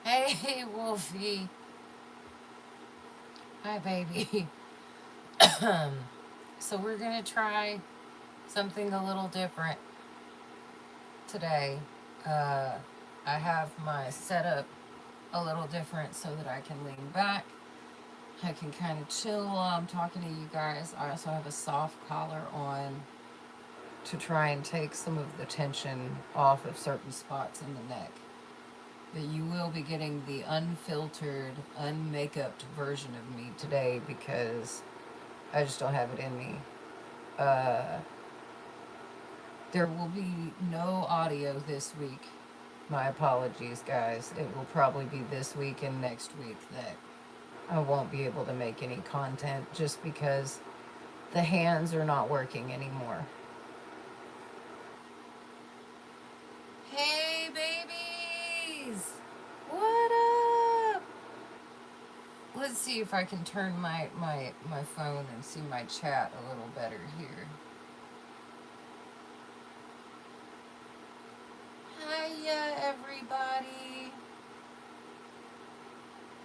Hey, Wolfie. Hi, baby. So we're gonna try something a little different today. Uh, I have my setup a little different so that I can lean back. I can kind of chill while I'm talking to you guys. I also have a soft collar on to try and take some of the tension off of certain spots in the neck. But you will be getting the unfiltered, unmakeuped version of me today because I just don't have it in me. Uh, there will be no audio this week. My apologies, guys. It will probably be this week and next week that I won't be able to make any content just because the hands are not working anymore. Hey, babies! What up? Let's see if I can turn my phone and see my chat a little better here. Hiya, everybody.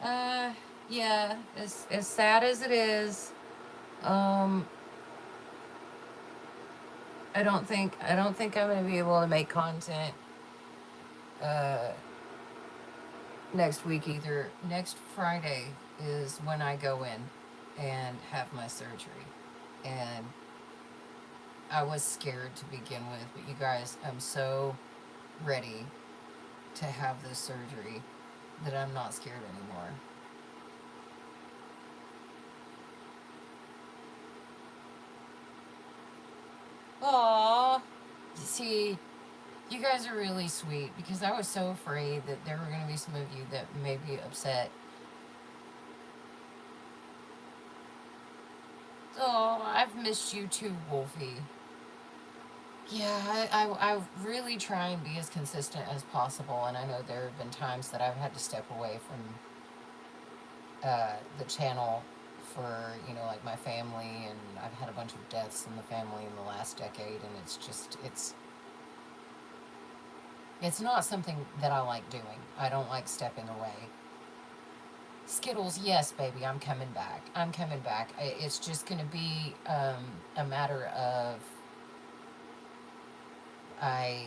Uh, yeah, as sad as it is, um, I don't think I'm gonna be able to make content uh next week either. Next Friday is when I go in and have my surgery. And I was scared to begin with, but you guys, I'm so ready to have this surgery that I'm not scared anymore. Aww. See, you guys are really sweet because I was so afraid that there were going to be some of you that may be upset. Oh, I've missed you too, Wolfie. Yeah, I really try and be as consistent as possible, and I know there have been times that I've had to step away from the channel for, like my family, and I've had a bunch of deaths in the family in the last decade, and it's not something that I like doing. I don't like stepping away. Skittles, yes, baby, I'm coming back. I'm coming back. It's just going to be a matter of I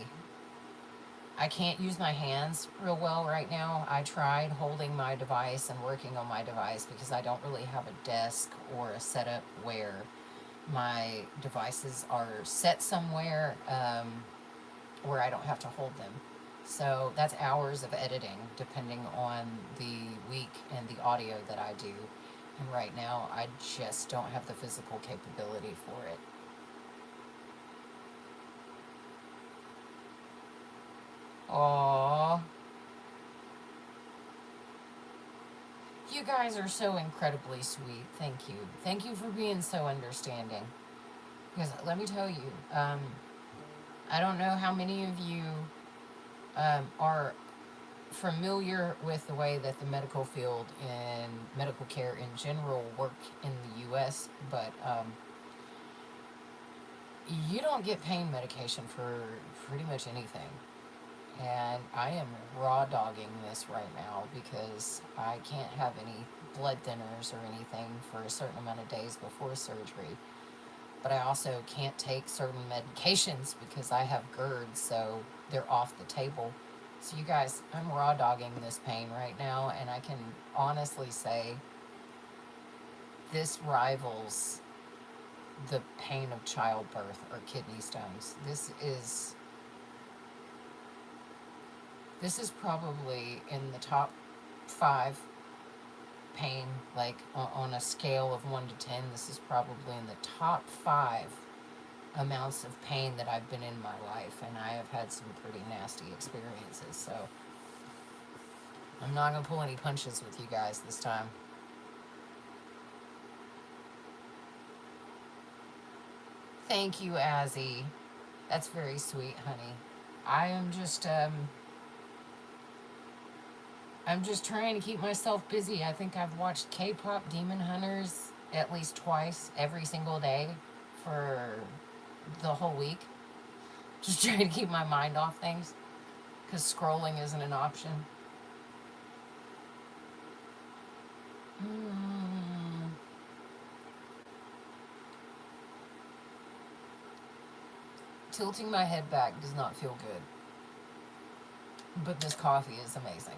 I can't use my hands real well right now. I tried holding my device and working on my device because I don't really have a desk or a setup where my devices are set somewhere where I don't have to hold them. So that's hours of editing depending on the week and the audio that I do. And right now, I just don't have the physical capability for it. Aww. You guys are so incredibly sweet. Thank you. Thank you for being so understanding. Because let me tell you, I don't know how many of you are familiar with the way that the medical field and medical care in general work in the U.S., but you don't get pain medication for pretty much anything. And I am raw dogging this right now because I can't have any blood thinners or anything for a certain amount of days before surgery. But I also can't take certain medications because I have GERD, so they're off the table. So you guys, I'm raw dogging this pain right now, and I can honestly say this rivals the pain of childbirth or kidney stones. This is probably in the top 5 pain, like on a scale of 1 to 10. This is probably in the top 5 amounts of pain that I've been in my life, and I have had some pretty nasty experiences, so I'm not going to pull any punches with you guys this time. Thank you, Azzy. That's very sweet, honey. I am just I'm just trying to keep myself busy. I think I've watched K-pop Demon Hunters at least twice every single day for the whole week. Just trying to keep my mind off things. because scrolling isn't an option. Mm. Tilting my head back does not feel good, but this coffee is amazing.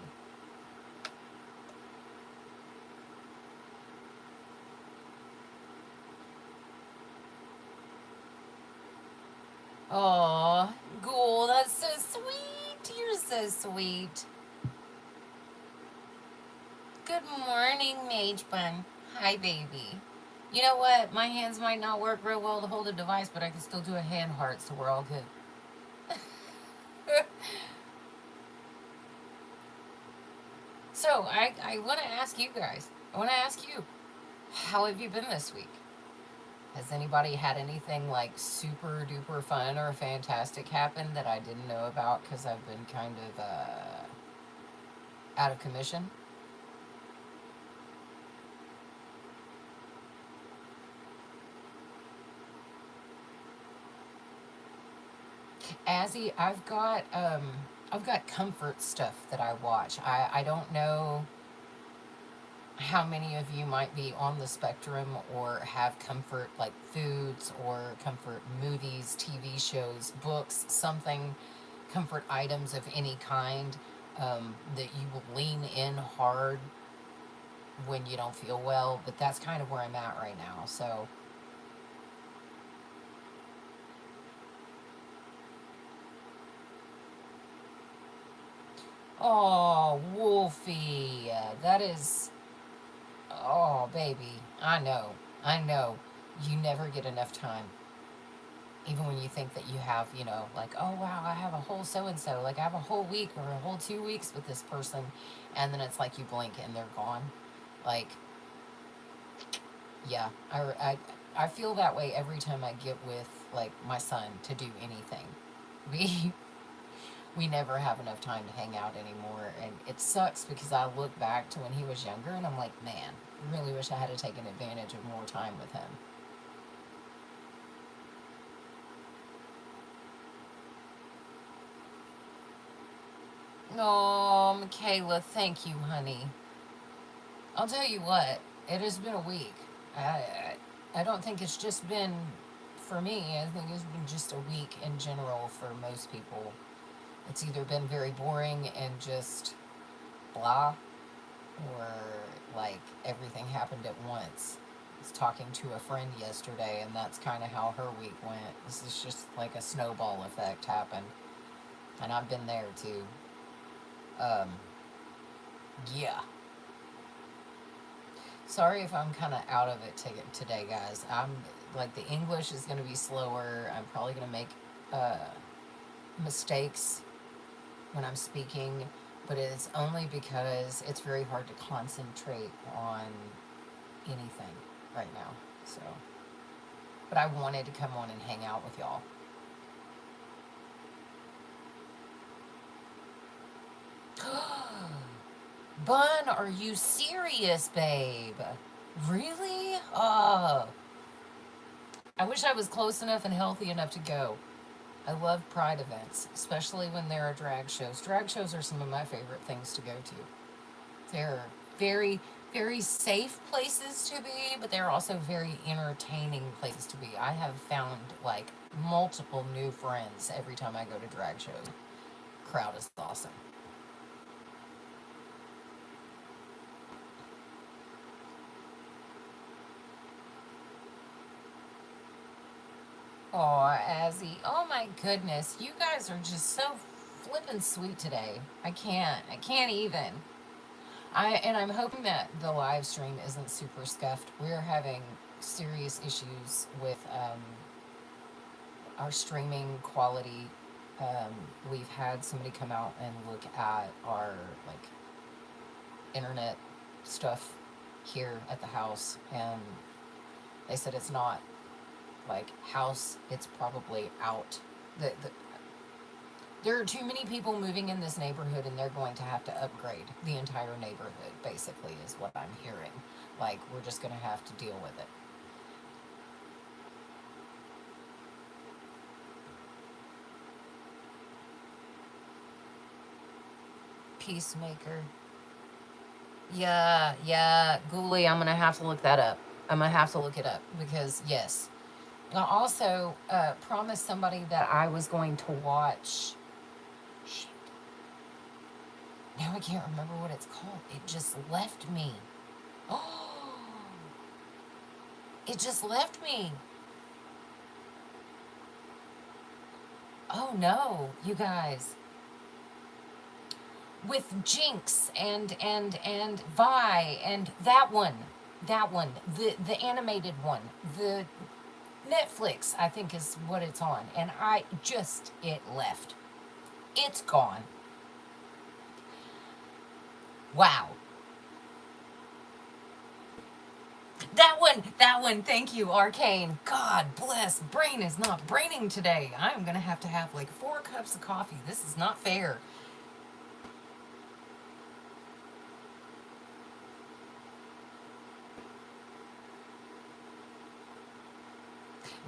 Oh, Ghoul, that's so sweet. You're so sweet. Good morning, Mage Bun. Hi, baby. You know what? My hands might not work real well to hold a device, but I can still do a hand heart, so we're all good. So, I want to ask you guys. I want to ask you, how have you been this week? Has anybody had anything like super duper fun or fantastic happen that I didn't know about because I've been kind of out of commission? Azzy, I've got comfort stuff that I watch. I don't know how many of you might be on the spectrum or have comfort like foods or comfort movies, TV shows, books, something, comfort items of any kind, that you will lean in hard when you don't feel well. But that's kind of where I'm at right now. So, oh, Wolfie, that is, oh, baby, I know, you never get enough time. Even when you think that you have, like, oh wow, I have a whole so and so, like I have a whole week or a whole 2 weeks with this person, and then it's like you blink and they're gone. Like, yeah, I feel that way every time I get with like my son to do anything. We we never have enough time to hang out anymore, and it sucks because I look back to when he was younger and I'm like, man, I really wish I had taken advantage of more time with him. Oh, Michaela, thank you, honey. I'll tell you what, it has been a week. I don't think it's just been for me. I think it's been just a week in general for most people. It's either been very boring and just blah, or like everything happened at once. I was talking to a friend yesterday, and that's kind of how her week went. This is just like a snowball effect happened, and I've been there too. Um, yeah. Sorry if I'm kind of out of it today, guys. I'm like, the English is going to be slower. I'm probably going to make uh, mistakes when I'm speaking, but it's only because it's very hard to concentrate on anything right now. So, but I wanted to come on and hang out with y'all. Bun, are you serious, babe? Really? Oh, I wish I was close enough and healthy enough to go. I love pride events, especially when there are drag shows. Drag shows are some of my favorite things to go to. They're very, very safe places to be, but they're also very entertaining places to be. I have found like multiple new friends every time I go to drag shows. Crowd is awesome. Oh, Azzy. Oh my goodness. You guys are just so flippin' sweet today. I can't even. I'm hoping that the live stream isn't super scuffed. We're having serious issues with our streaming quality. We've had somebody come out and look at our like internet stuff here at the house, and they said it's not like house, it's probably out. There are too many people moving in this neighborhood, and they're going to have to upgrade the entire neighborhood, basically, is what I'm hearing. Like, we're just going to have to deal with it. Peacemaker. Yeah, Ghoulie, I'm gonna have to look that up. I'm gonna have to look it up because yes. I also promised somebody that I was going to watch. Shit. Now I can't remember what it's called. It just left me. Oh, it just left me. Oh no, you guys. With Jinx and Vi and that one, the animated one, the Netflix, I think is what it's on, and it left. It's gone. Wow. That one, thank you, Arcane. God bless. Brain is not braining today. I'm gonna have to have like 4 cups of coffee. This is not fair.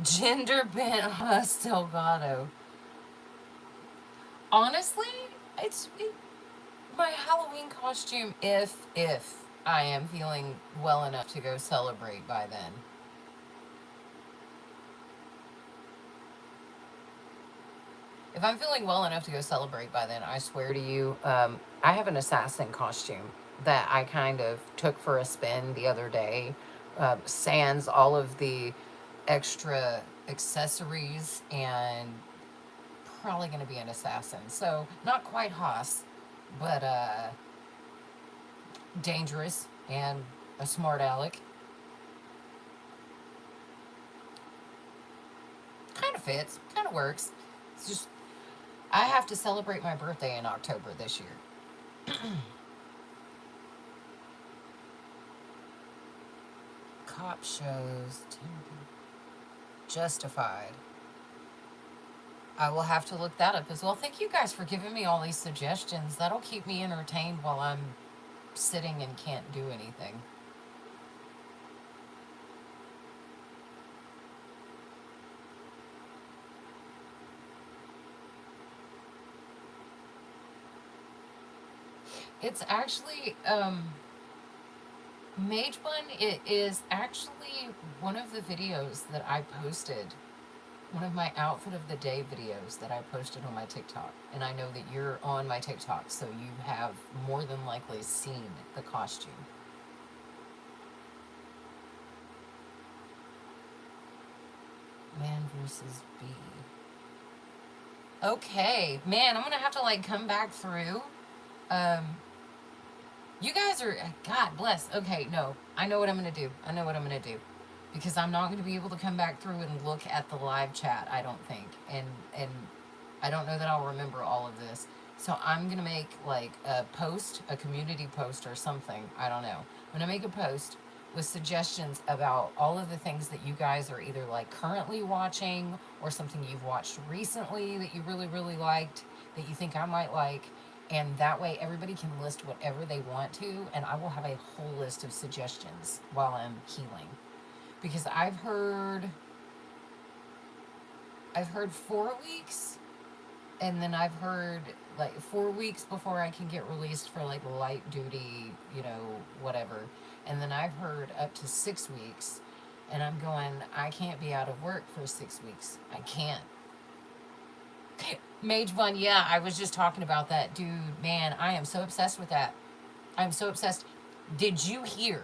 Gender bent Delgado. Honestly, my Halloween costume if I am feeling well enough to go celebrate by then. If I'm feeling well enough to go celebrate by then, I swear to you, I have an assassin costume that I kind of took for a spin the other day. Sans all of the extra accessories, and probably going to be an assassin. So, not quite Haas, but dangerous and a smart aleck. Kind of fits, kind of works. It's just, I have to celebrate my birthday in October this year. Cop shows, Justified. I will have to look that up as well. Thank you guys for giving me all these suggestions. That'll keep me entertained while I'm sitting and can't do anything. It's actually, Mage Bun, it is actually one of the videos that I posted. One of my outfit of the day videos that I posted on my TikTok. And I know that you're on my TikTok, so you have more than likely seen the costume. Man versus bee. Okay, man, I'm gonna have to like come back through. You guys are, God bless. Okay, no, I know what I'm gonna do. I know what I'm gonna do. Because I'm not gonna be able to come back through and look at the live chat, I don't think. And I don't know that I'll remember all of this. So I'm gonna make like a post, a community post or something. I don't know. I'm gonna make a post with suggestions about all of the things that you guys are either like currently watching or something you've watched recently that you really, really liked that you think I might like. And that way everybody can list whatever they want to, and I will have a whole list of suggestions while I'm healing. Because I've heard 4 weeks, and then I've heard like 4 weeks before I can get released for like light duty, whatever. And then I've heard up to 6 weeks, and I'm going, I can't be out of work for 6 weeks. I can't. Mage Bun, yeah, I was just talking about that. Dude, man, I am so obsessed with that. I'm so obsessed. Did you hear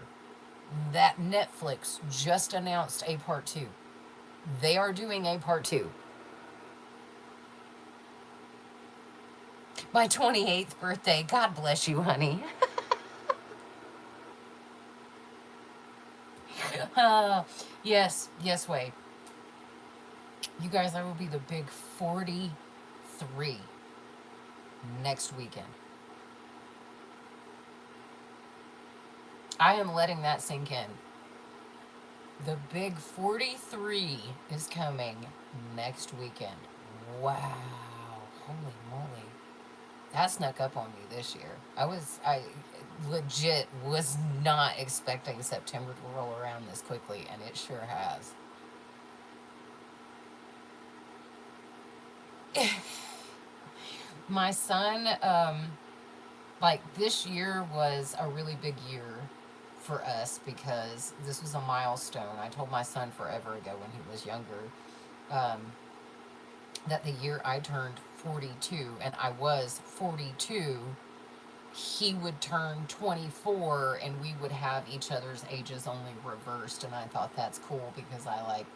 that Netflix just announced a part 2? They are doing a part 2. My 28th birthday. God bless you, honey. Yes, Wade. You guys, I will be the big 43 next weekend. I am letting that sink in. The big 43 is coming next weekend. Wow. Holy moly. That snuck up on me this year. I legit was not expecting September to roll around this quickly, and it sure has. My son, Like, this year was a really big year for us because this was a milestone. I told my son forever ago when he was younger, um, that the year I turned 42 and I was 42, he would turn 24 and we would have each other's ages only reversed. And I thought that's cool because I like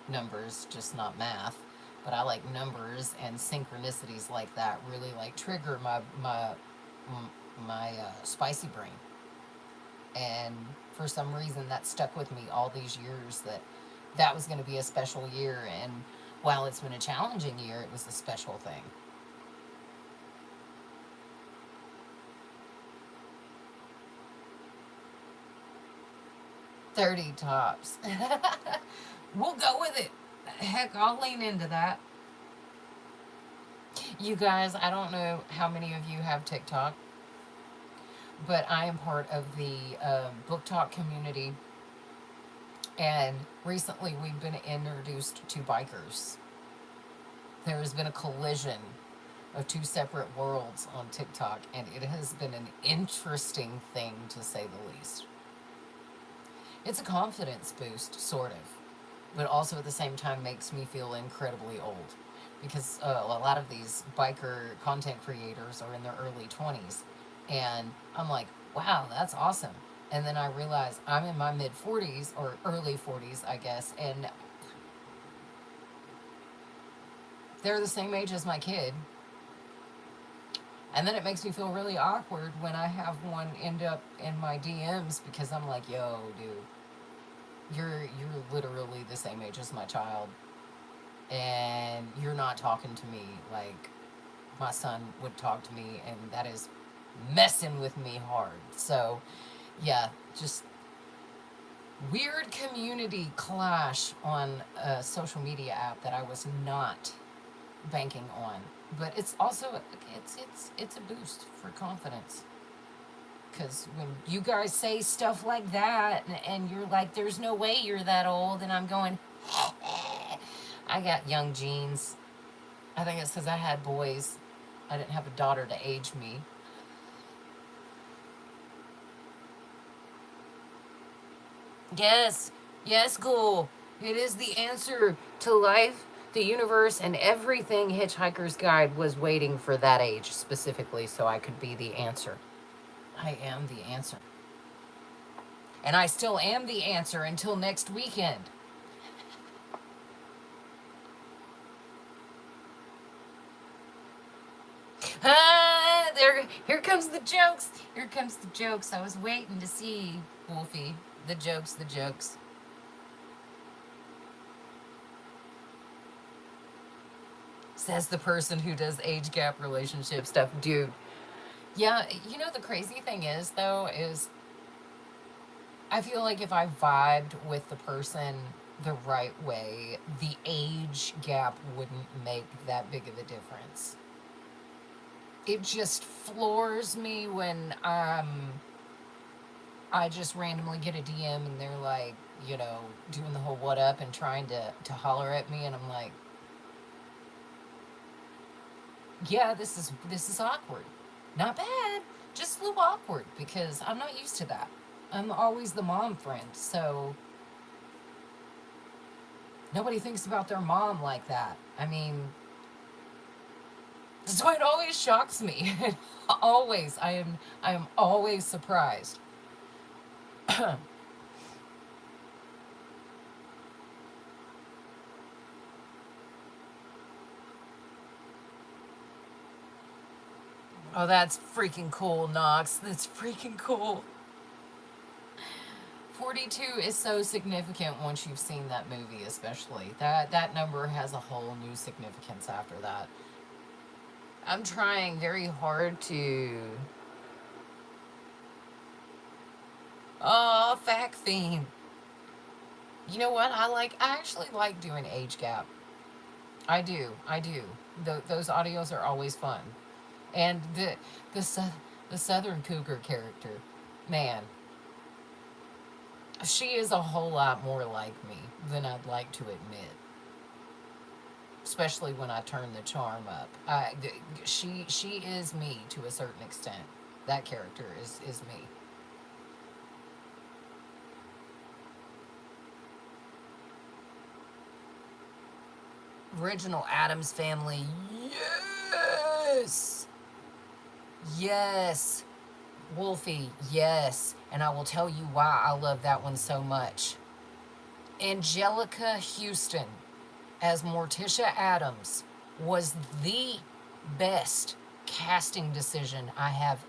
numbers, just not math. But I like numbers, and synchronicities like that really like trigger my spicy brain. And for some reason that stuck with me all these years, that that was going to be a special year. And while it's been a challenging year, it was a special thing. 30 tops. We'll go with it. Heck, I'll lean into that. You guys, I don't know how many of you have TikTok, but I am part of the Book Talk community. And recently we've been introduced to bikers. There has been a collision of two separate worlds on TikTok, and it has been an interesting thing to say the least. It's a confidence boost, sort of, but also at the same time makes me feel incredibly old because a lot of these biker content creators are in their early 20s, and I'm like, wow, that's awesome. And then I realize I'm in my mid 40s or early 40s, I guess, and they're the same age as my kid. And then it makes me feel really awkward when I have one end up in my DMs because I'm like, yo, dude, you're literally the same age as my child, and you're not talking to me like my son would talk to me, and that is messing with me hard. So yeah, just weird community clash on a social media app that I was not banking on. But it's also it's a boost for confidence. Because when you guys say stuff like that, and you're like, there's no way you're that old, and I'm going, I got young genes. I think it's because I had boys. I didn't have a daughter to age me. Yes, yes, cool. It is the answer to life, the universe, and everything. Hitchhiker's Guide was waiting for that age specifically so I could be the answer. I am the answer. And I still am the answer until next weekend. Ah, there, here comes the jokes. Here comes the jokes. I was waiting to see, Wolfie. The jokes, the jokes. Says the person who does age gap relationship stuff. Dude, yeah, you know the crazy thing is, though, is I feel like if I vibed with the person the right way, the age gap wouldn't make that big of a difference. It just floors me when I just randomly get a DM and they're like, doing the whole what up and trying to holler at me, and I'm like, yeah, this is awkward. Not bad, just a little awkward because I'm not used to that. I'm always the mom friend, so nobody thinks about their mom like that. I mean, so it always shocks me. Always, I am always surprised. Oh, that's freaking cool, Knox. That's freaking cool. 42 is so significant once you've seen that movie, especially. That number has a whole new significance after that. I'm trying very hard to. Oh, fact theme. You know what? I actually like doing age gap. I do. I do. Those audios are always fun. And the the Southern Cougar character, man, she is a whole lot more like me than I'd like to admit. Especially when I turn the charm up. She is me to a certain extent. That character is me. Original Addams Family. Yes. Yes. Wolfie. Yes. And I will tell you why I love that one so much. Angelica Houston as Morticia Addams was the best casting decision I have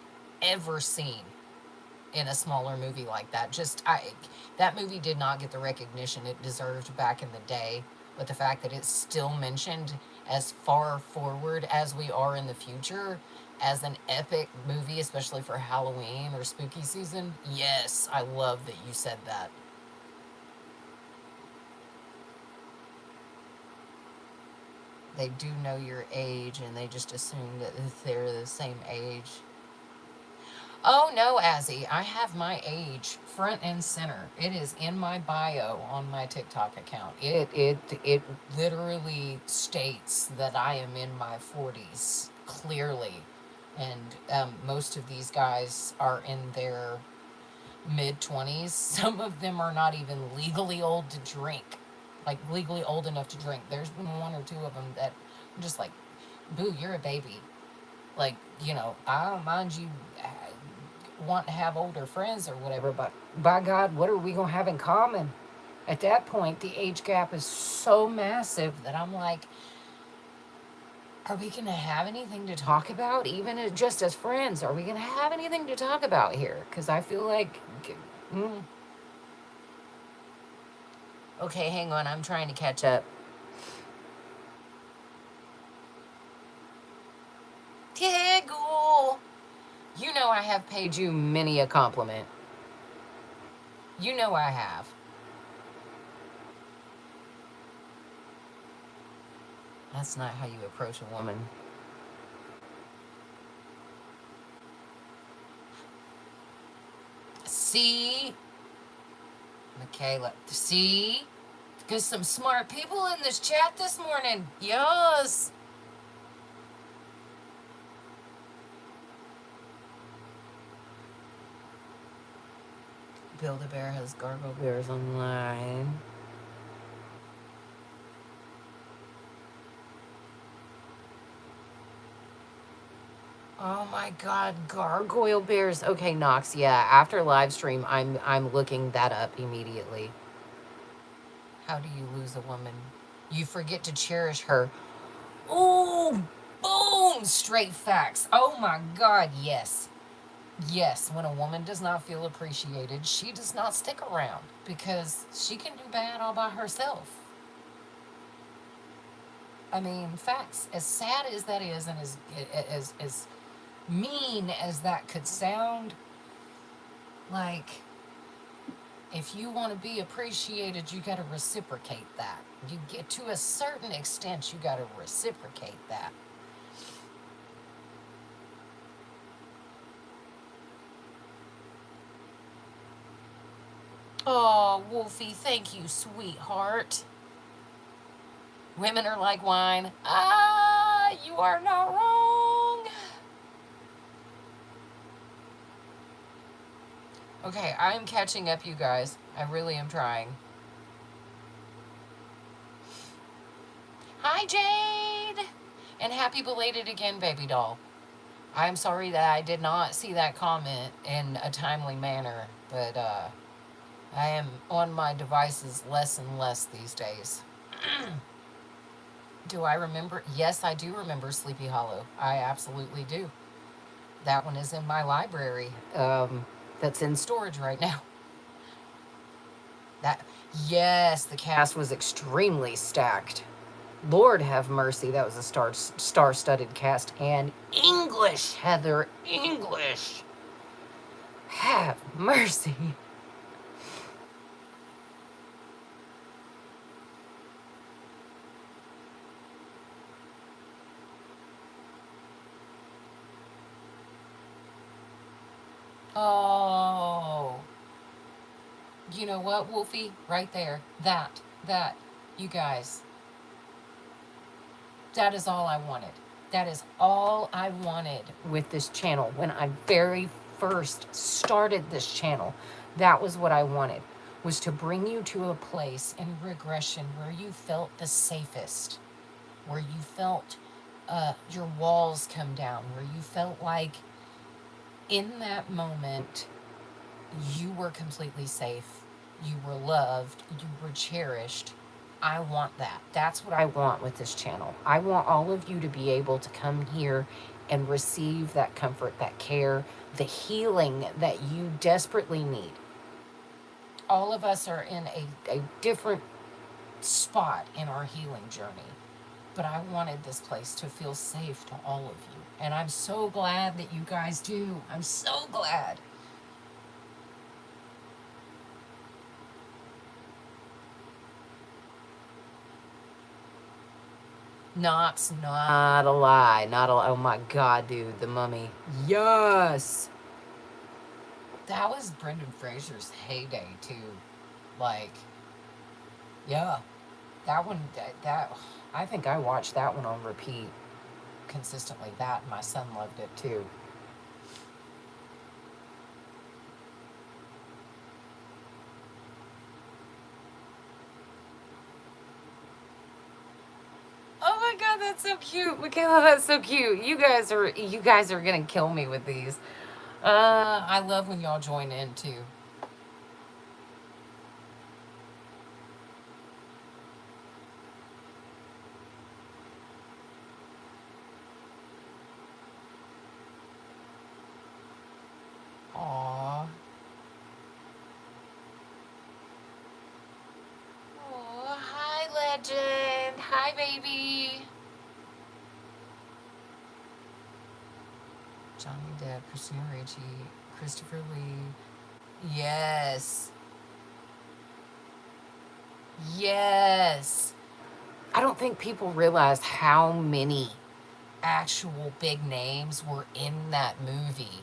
ever seen in a smaller movie like that. That movie did not get the recognition it deserved back in the day, but the fact that it's still mentioned as far forward as we are in the future as an epic movie, especially for Halloween or spooky season, yes, I love that you said that. They do know your age and they just assume that they're the same age. Oh no, Azzy, I have my age front and center. It is in my bio on my TikTok account. It literally states that I am in my 40s clearly, and most of these guys are in their mid 20s. Some of them are not even legally old to drink, like legally old enough to drink. There's been one or two of them that I'm just like, boo, you're a baby. Like, I don't mind you want to have older friends or whatever, but by God, what are we going to have in common? At that point, the age gap is so massive that I'm like, are we going to have anything to talk about? Even just as friends, are we going to have anything to talk about here? Because I feel like, mm. Okay, hang on, I'm trying to catch up. Tiggle! You know I have paid you many a compliment. You know I have. That's not how you approach a woman. See? Michaela, see? There's some smart people in this chat this morning. Yes. Build-A-Bear has Gargle Bears online. Oh my God, gargoyle bears. Okay, Knox. Yeah, after live stream, I'm looking that up immediately. How do you lose a woman? You forget to cherish her. Ooh, boom! Straight facts. Oh my God, yes. Yes, when a woman does not feel appreciated, she does not stick around because she can do bad all by herself. I mean, facts. As sad as that is, and as mean as that could sound, like, if you want to be appreciated, you got to reciprocate that. You get to a certain extent, you got to reciprocate that. Oh, Wolfie, thank you, sweetheart. Women are like wine. Ah, you are not wrong. Okay, I'm catching up, you guys. I really am trying. Hi, Jade! And happy belated again, baby doll. I'm sorry that I did not see that comment in a timely manner, but I am on my devices less and less these days. Do I remember? Yes, I do remember Sleepy Hollow. I absolutely do. That one is in my library. That's in storage right now. Yes, the cast was extremely stacked. Lord have mercy, that was a star-studded cast. And English, Heather, English. Have mercy. Oh. You know what, Wolfie? Right there. That. You guys. That is all I wanted. That is all I wanted with this channel. When I very first started this channel, that was what I wanted, was to bring you to a place in regression where you felt the safest, where you felt your walls come down, where you felt like in that moment you were completely safe, you were loved, you were cherished. I want that. That's what I want with this channel. I want all of you to be able to come here and receive that comfort, that care, the healing that you desperately need. All of us are in a different spot in our healing journey, but I wanted this place to feel safe to all of you. And I'm so glad that you guys do. I'm so glad. Knox, not a lie. Not a lie. Oh my God, dude. The Mummy. Yes. That was Brendan Fraser's heyday, too. Like, yeah. That one, I think I watched that one on repeat consistently. That, my son loved it, too. Oh my God, that's so cute. Michaela, that's so cute. You guys are gonna kill me with these. I love when y'all join in too. Aw. Oh, hi, legend. Hi, baby. Johnny Depp, Christina Ricci, Christopher Lee. Yes. Yes. I don't think people realize how many actual big names were in that movie.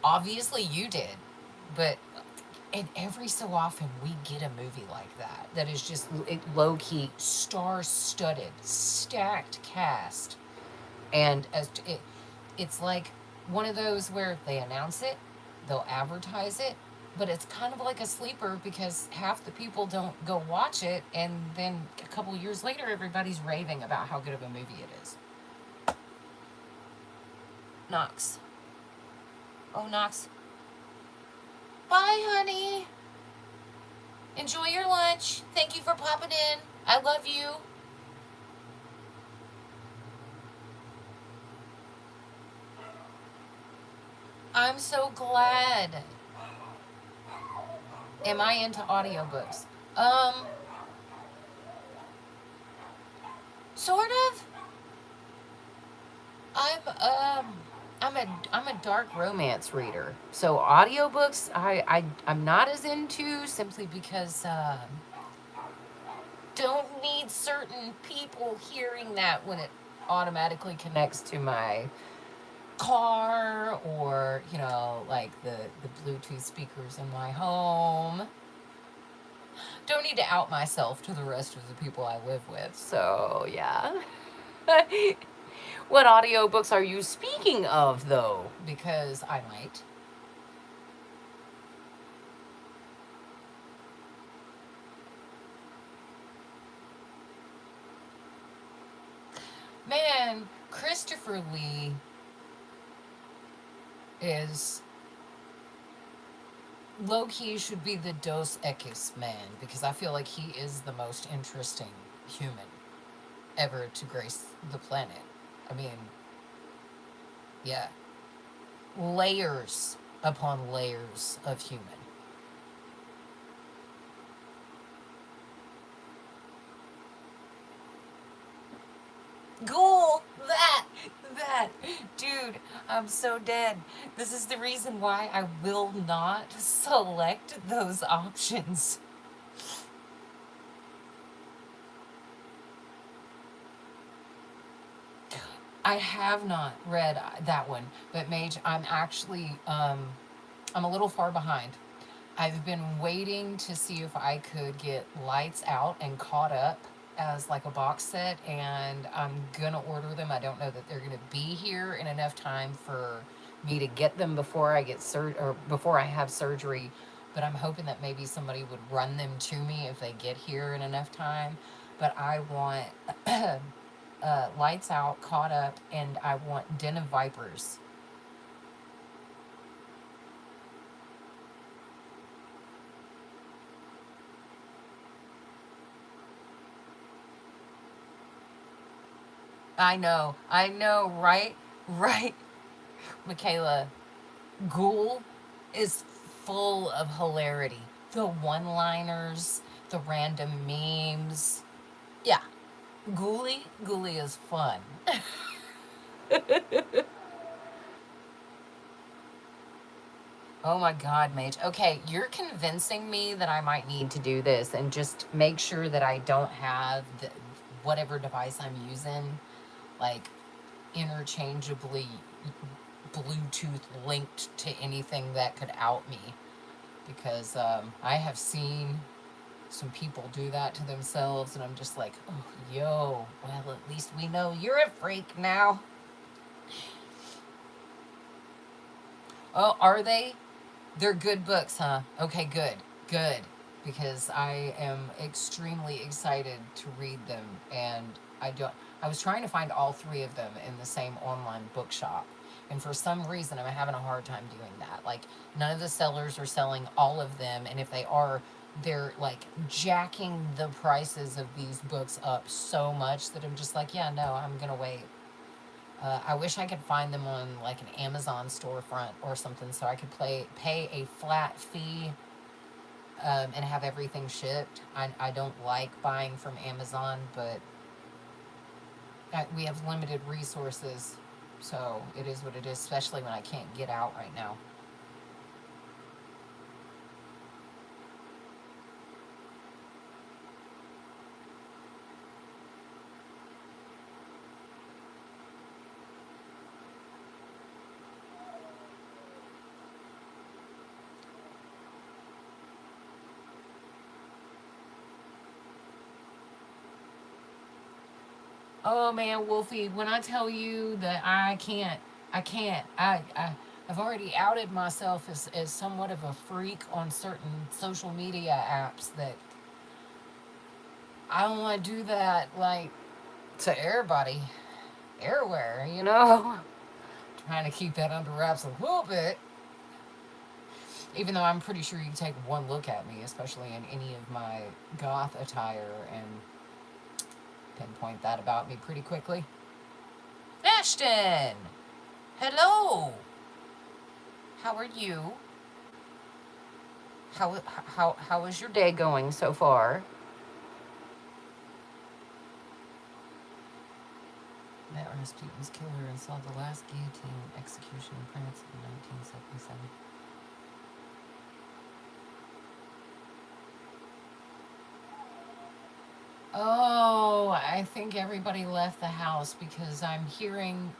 Obviously you did, but and every so often we get a movie like that is just low-key, star-studded, stacked cast. And it's like one of those where they announce it, they'll advertise it, but it's kind of like a sleeper because half the people don't go watch it, and then a couple years later everybody's raving about how good of a movie it is. Knox. Oh, Knox. Bye, honey. Enjoy your lunch. Thank you for popping in. I love you. I'm so glad. Am I into audiobooks? Sort of. I'm a dark romance reader. So audiobooks I'm not as into, simply because don't need certain people hearing that when it automatically connects to my car, or like the Bluetooth speakers in my home. Don't need to out myself to the rest of the people I live with. So yeah. What audiobooks are you speaking of, though? Because I might. Man, Christopher Lee is low-key should be the Dos Equis man, because I feel like he is the most interesting human ever to grace the planet. I mean, yeah. Layers upon layers of human. Ghoul! That! Dude, I'm so dead. This is the reason why I will not select those options. I have not read that one, but Mage, I'm actually, I'm a little far behind. I've been waiting to see if I could get Lights Out and caught up as like a box set, and I'm gonna order them. I don't know that they're gonna be here in enough time for me to get them before I get or before I have surgery. But I'm hoping that maybe somebody would run them to me if they get here in enough time. But I want Lights Out, Caught Up, and I want Den of Vipers. I know, right? Right, Michaela. Ghoul is full of hilarity. The one-liners, the random memes. Yeah, Ghoulie is fun. Oh my God, Mage. Okay, you're convincing me that I might need to do this and just make sure that I don't have whatever device I'm using, like, interchangeably Bluetooth linked to anything that could out me. Because I have seen some people do that to themselves, and I'm just like, oh, yo, well, at least we know you're a freak now. Oh, are they? They're good books, huh? Okay, good, good. Because I am extremely excited to read them, and I don't. I was trying to find all three of them in the same online bookshop, and for some reason, I'm having a hard time doing that. Like, none of the sellers are selling all of them, and if they are, they're like jacking the prices of these books up so much that I'm just like, yeah, no, I'm gonna wait. I wish I could find them on like an Amazon storefront or something so I could pay a flat fee and have everything shipped. I don't like buying from Amazon, but we have limited resources, so it is what it is, especially when I can't get out right now. Oh man, Wolfie, when I tell you that I can't, I've already outed myself as somewhat of a freak on certain social media apps that I don't want to do that, like, to everybody, everywhere, you know? Trying to keep that under wraps a little bit. Even though I'm pretty sure you can take one look at me, especially in any of my goth attire, and pinpoint that about me pretty quickly. Ashton! Hello! How are you? How is your day going so far? Met Rasputin's killer and saw the last guillotine execution in France in 1977. Oh, I think everybody left the house because I'm hearing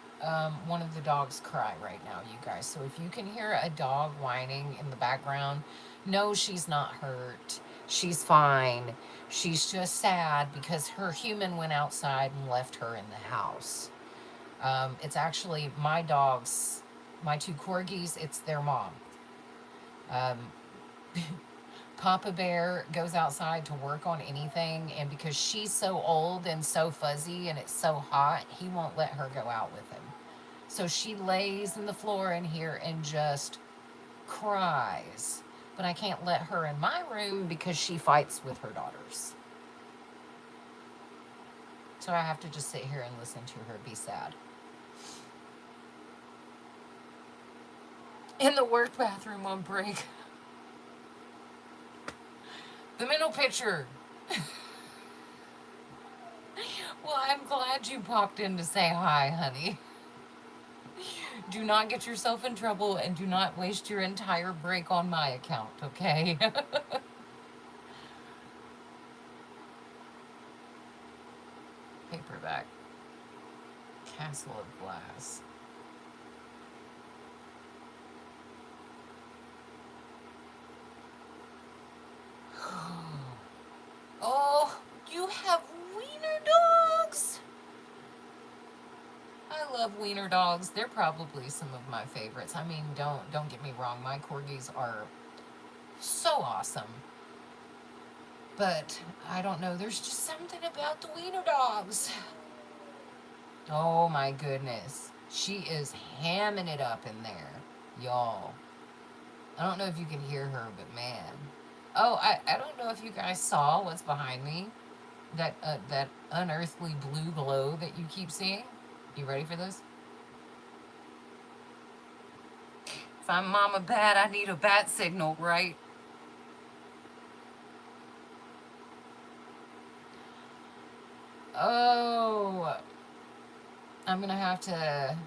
one of the dogs cry right now, you guys. So if you can hear a dog whining in the background, no, she's not hurt. She's fine. She's just sad because her human went outside and left her in the house. It's actually my dogs, my two corgis, it's their mom. Um, Papa Bear goes outside to work on anything, and because she's so old and so fuzzy and it's so hot, he won't let her go out with him. So she lays in the floor in here and just cries. But I can't let her in my room because she fights with her daughters. So I have to just sit here and listen to her be sad. In the work bathroom on break. The middle picture. Well, I'm glad you popped in to say hi, honey. Do not get yourself in trouble and do not waste your entire break on my account, okay? Paperback. Castle of Glass. Oh, you have wiener dogs. They're probably some of my favorites. I mean, don't get me wrong. My corgis are so awesome. But I don't know. There's just something about the wiener dogs. Oh my goodness. She is hamming it up in there, y'all. I don't know if you can hear her, but man. Oh, I don't know if you guys saw what's behind me. That unearthly blue glow that you keep seeing. You ready for this? If I'm Mama Bat, I need a bat signal, right? Oh, I'm gonna have to.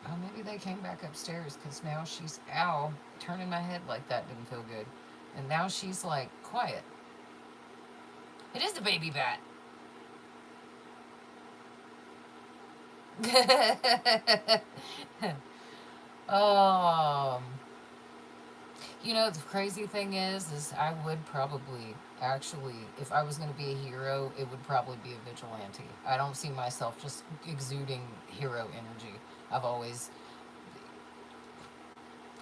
Oh, maybe they came back upstairs because now she's. Ow, turning my head like that didn't feel good. And now she's like quiet. It is the baby bat. um, you know, the crazy thing is I would probably actually, if I was going to be a hero, it would probably be a vigilante. I don't see myself just exuding hero energy. I've always,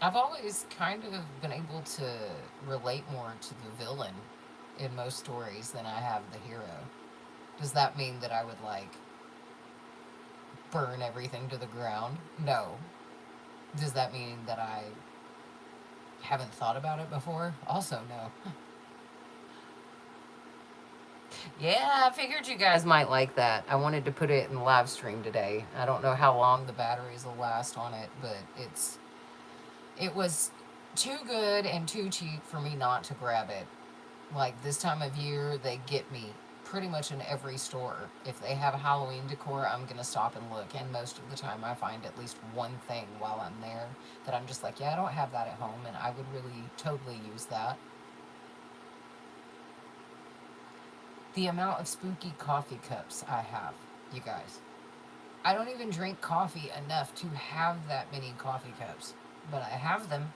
I've always kind of been able to relate more to the villain in most stories than I have the hero. Does that mean that I would like burn everything to the ground? No. Does that mean that I haven't thought about it before? Also, no. Yeah, I figured you guys might like that. I wanted to put it in the live stream today. I don't know how long the batteries will last on it, but it was too good and too cheap for me not to grab it. Like this time of year, they get me pretty much in every store. If they have Halloween decor, I'm gonna stop and look, and most of the time I find at least one thing while I'm there that I'm just like, yeah, I don't have that at home, and I would really totally use that. The amount of spooky coffee cups I have, you guys. I don't even drink coffee enough to have that many coffee cups, but I have them.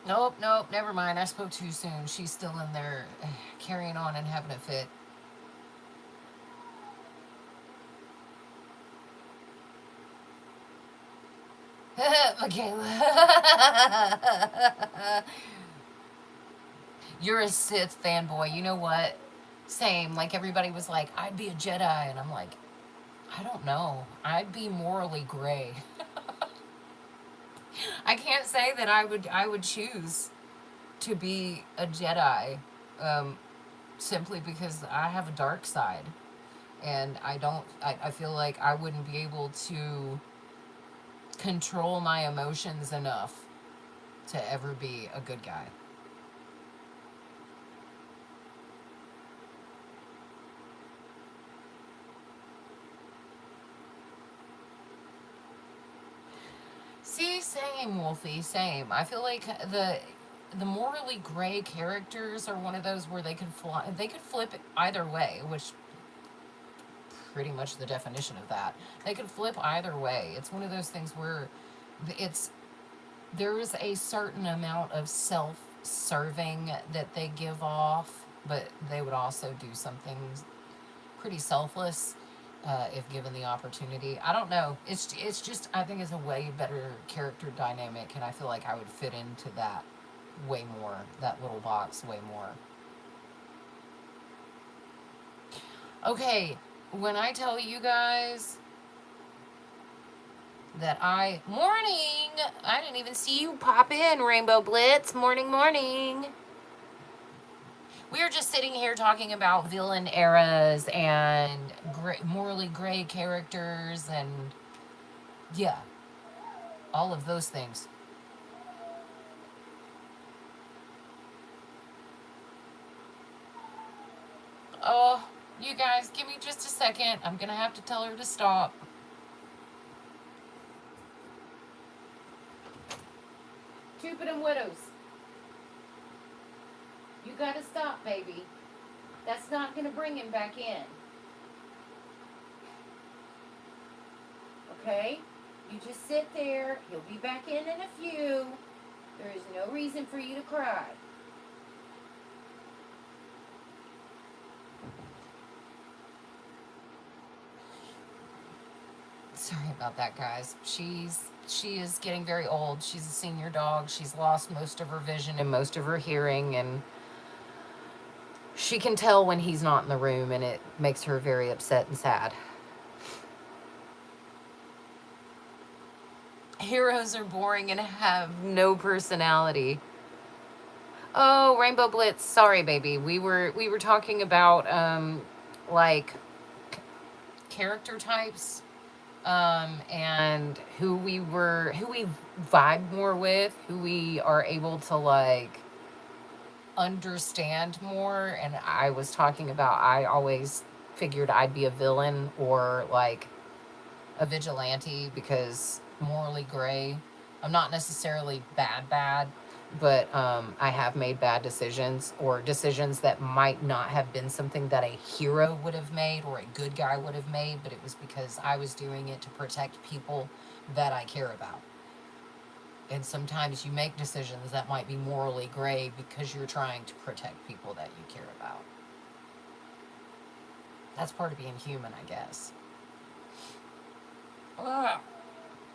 Nope, nope, never mind. I spoke too soon. She's still in there carrying on and having a fit. Michaela. You're a Sith fanboy. You know what? Same. Like everybody was like, I'd be a Jedi. And I'm like, I don't know. I'd be morally gray. I can't say that I would choose to be a Jedi simply because I have a dark side. And I feel like I wouldn't be able to control my emotions enough to ever be a good guy. See, same, Wolfie, same. I feel like the morally gray characters are one of those where they could flip it either way, which pretty much the definition of that. They could flip either way. It's one of those things where it's there is a certain amount of self-serving that they give off, but they would also do something pretty selfless if given the opportunity. I don't know. It's just I think it's a way better character dynamic, and I feel like I would fit into that way more. That little box way more. Okay, when I tell you guys that morning, I didn't even see you pop in, Rainbow Blitz. Morning, morning. We are just sitting here talking about villain eras and morally gray characters and, yeah, all of those things. Oh, you guys, give me just a second. I'm going to have to tell her to stop. Cupid and Widows. You got to stop, baby. That's not going to bring him back in. Okay? You just sit there. He'll be back in a few. There is no reason for you to cry. Sorry about that, guys. She is getting very old. She's a senior dog. She's lost most of her vision and most of her hearing, and she can tell when he's not in the room, and it makes her very upset and sad. Heroes are boring and have no personality. Oh, Rainbow Blitz. Sorry, baby. We were talking about like character types, and who we vibe more with, who we are able to like understand more. And I was talking about, I always figured I'd be a villain or like a vigilante because morally gray. I'm not necessarily bad, but I have made bad decisions, or decisions that might not have been something that a hero would have made or a good guy would have made, but it was because I was doing it to protect people that I care about. And sometimes you make decisions that might be morally gray because you're trying to protect people that you care about. That's part of being human, I guess. Ah,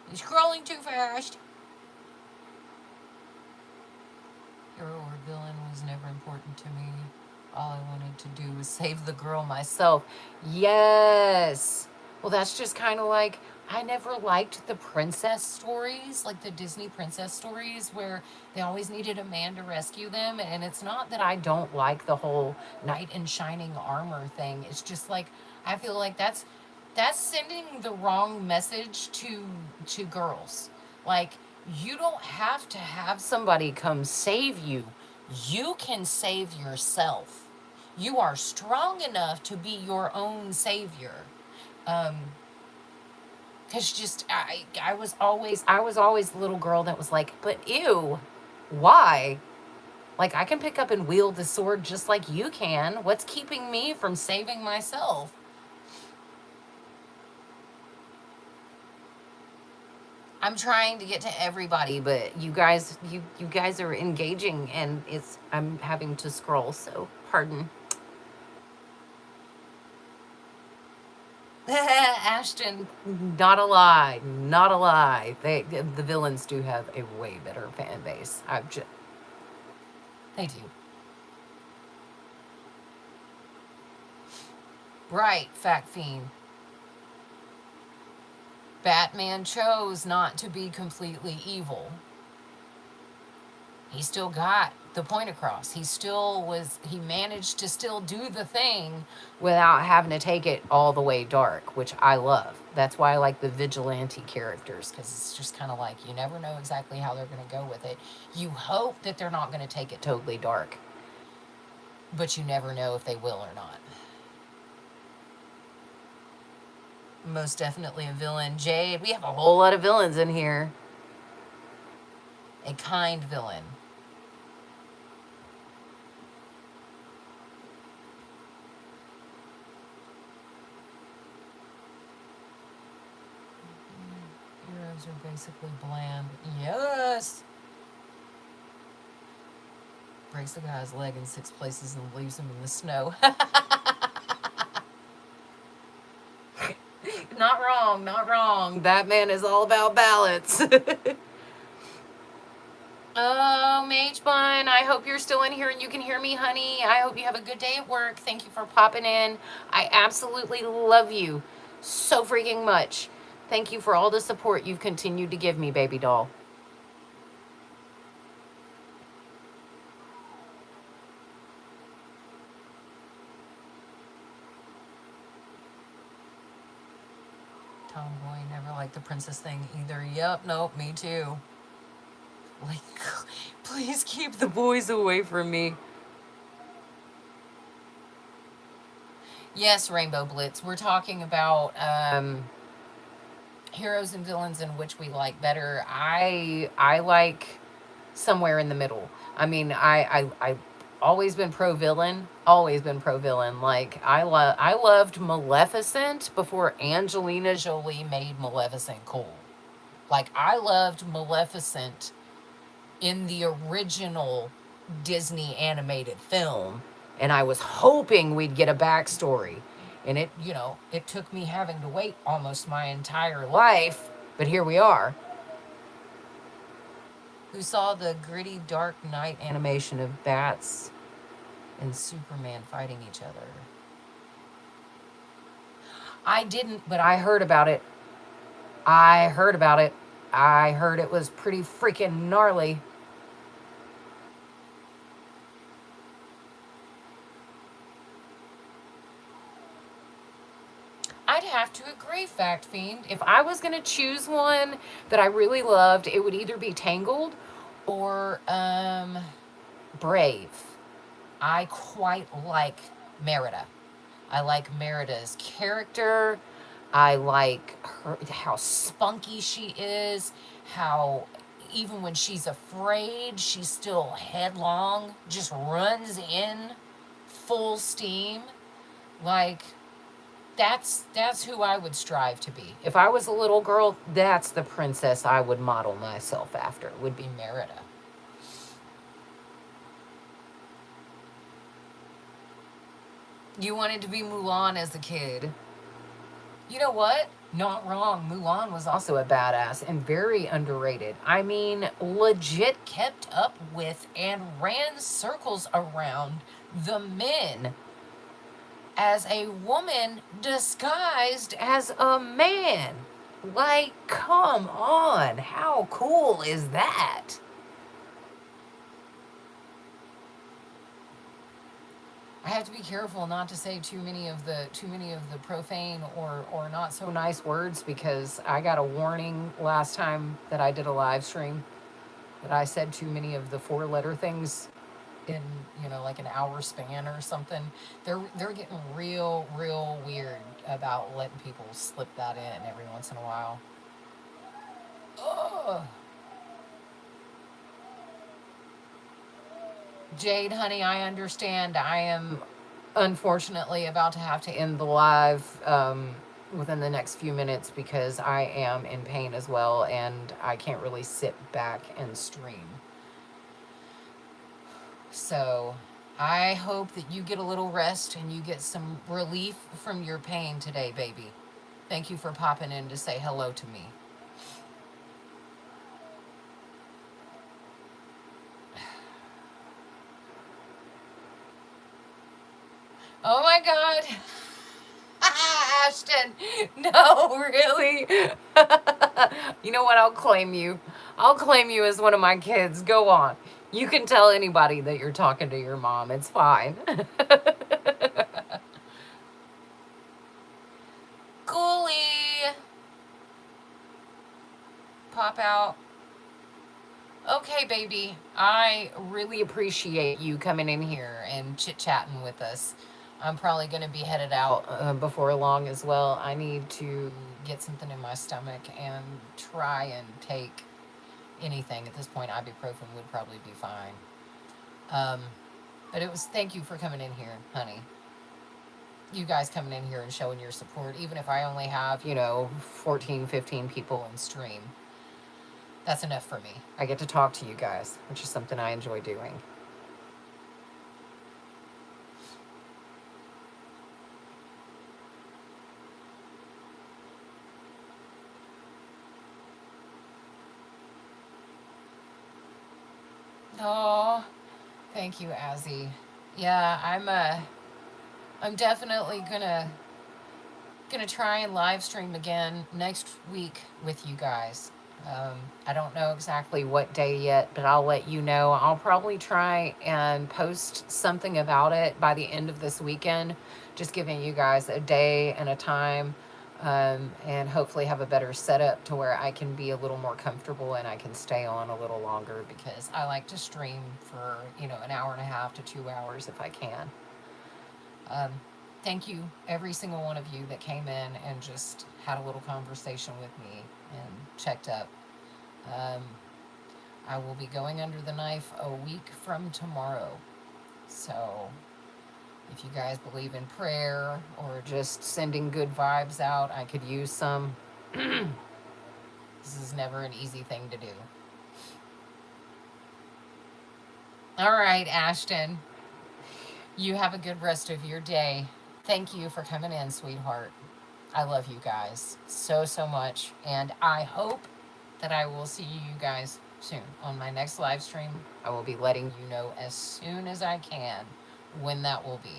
you're scrolling too fast. Hero or villain was never important to me. All I wanted to do was save the girl myself. Yes. Well, that's just kind of like, I never liked the princess stories, like the Disney princess stories where they always needed a man to rescue them. And it's not that I don't like the whole knight in shining armor thing. It's just like, I feel like that's sending the wrong message to girls. Like, you don't have to have somebody come save you. You can save yourself. You are strong enough to be your own savior. Cause just I was always the little girl that was like, but ew, why? Like, I can pick up and wield the sword just like you can. What's keeping me from saving myself? I'm trying to get to everybody, but you guys are engaging, and I'm having to scroll, so pardon. Ashton, not a lie, not a lie. The villains do have a way better fan base. They do. Right, Fact Fiend. Batman chose not to be completely evil. He still got the point across. He managed to still do the thing without having to take it all the way dark, which I love. That's why I like the vigilante characters, because it's just kind of like, you never know exactly how they're going to go with it. You hope that they're not going to take it totally dark, but you never know if they will or not. Most definitely a villain. Jade, we have a whole lot of villains in here. A kind villain. Heroes are basically bland. Yes! Breaks the guy's leg in 6 places and leaves him in the snow. Not wrong, not wrong. Batman is all about balance. Oh, Mage Bun, I hope you're still in here and you can hear me, honey. I hope you have a good day at work. Thank you for popping in. I absolutely love you so freaking much. Thank you for all the support you've continued to give me, baby doll. Tomboy, never liked the princess thing either. Yep, nope, me too. Like, please keep the boys away from me. Yes, Rainbow Blitz. We're talking about heroes and villains in which we like better. I like somewhere in the middle. I mean, I always been pro-villain. Always been pro-villain. Like, I loved Maleficent before Angelina Jolie made Maleficent cool. Like, I loved Maleficent in the original Disney animated film, and I was hoping we'd get a backstory. And it, you know, it took me having to wait almost my entire life, but here we are. Who saw the gritty Dark Knight animation of bats and Superman fighting each other? I didn't, but I heard about it. I heard about it. I heard it was pretty freaking gnarly. I'd have to agree, Fact Fiend. If I was going to choose one that I really loved, it would either be Tangled or Brave. I quite like Merida. I like Merida's character. I like her, how spunky she is, how even when she's afraid, she's still headlong, just runs in full steam. Like, that's who I would strive to be. If I was a little girl, that's the princess I would model myself after, would be Merida. You wanted to be Mulan as a kid. You know what? Not wrong. Mulan was also a badass and very underrated. I mean, legit kept up with and ran circles around the men as a woman disguised as a man. Like, come on. How cool is that? I have to be careful not to say too many of the profane or not so nice words, because I got a warning last time that I did a live stream that I said too many of the 4-letter things in, you know, like an hour span or something. They're getting real weird about letting people slip that in every once in a while. Ugh. Jade, honey, I understand. I am unfortunately about to have to end the live within the next few minutes because I am in pain as well, and I can't really sit back and stream. So I hope that you get a little rest and you get some relief from your pain today, baby. Thank you for popping in to say hello to me. Oh my God. Ashton, no, really? You know what? I'll claim you. I'll claim you as one of my kids. Go on. You can tell anybody that you're talking to your mom. It's fine. Ghoulie. Pop out. Okay, baby. I really appreciate you coming in here and chit-chatting with us. I'm probably going to be headed out before long as well. I need to get something in my stomach and try and take anything. At this point, ibuprofen would probably be fine. But it was, thank you for coming in here, honey. You guys coming in here and showing your support, even if I only have, you know, 14, 15 people in stream. That's enough for me. I get to talk to you guys, which is something I enjoy doing. Oh, thank you, Azzy. Yeah, I'm definitely gonna try and live stream again next week with you guys. I don't know exactly what day yet, but I'll let you know. I'll probably try and post something about it by the end of this weekend, just giving you guys a day and a time, and hopefully have a better setup to where I can be a little more comfortable and I can stay on a little longer, because I like to stream for, you know, an hour and a half to 2 hours if I can. Thank you, every single one of you that came in and just had a little conversation with me and checked up. I will be going under the knife a week from tomorrow. So if you guys believe in prayer or just sending good vibes out, I could use some. This is never an easy thing to do. All right, Ashton, you have a good rest of your day. Thank you for coming in, sweetheart. I love you guys so, so much. And I hope that I will see you guys soon on my next live stream. I will be letting you know as soon as I can when that will be.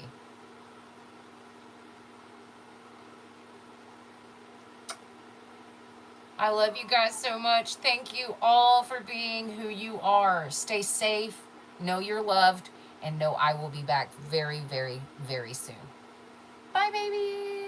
I love you guys so much. Thank you all for being who you are. Stay safe, know you're loved, and know I will be back very, very, very soon. Bye, baby.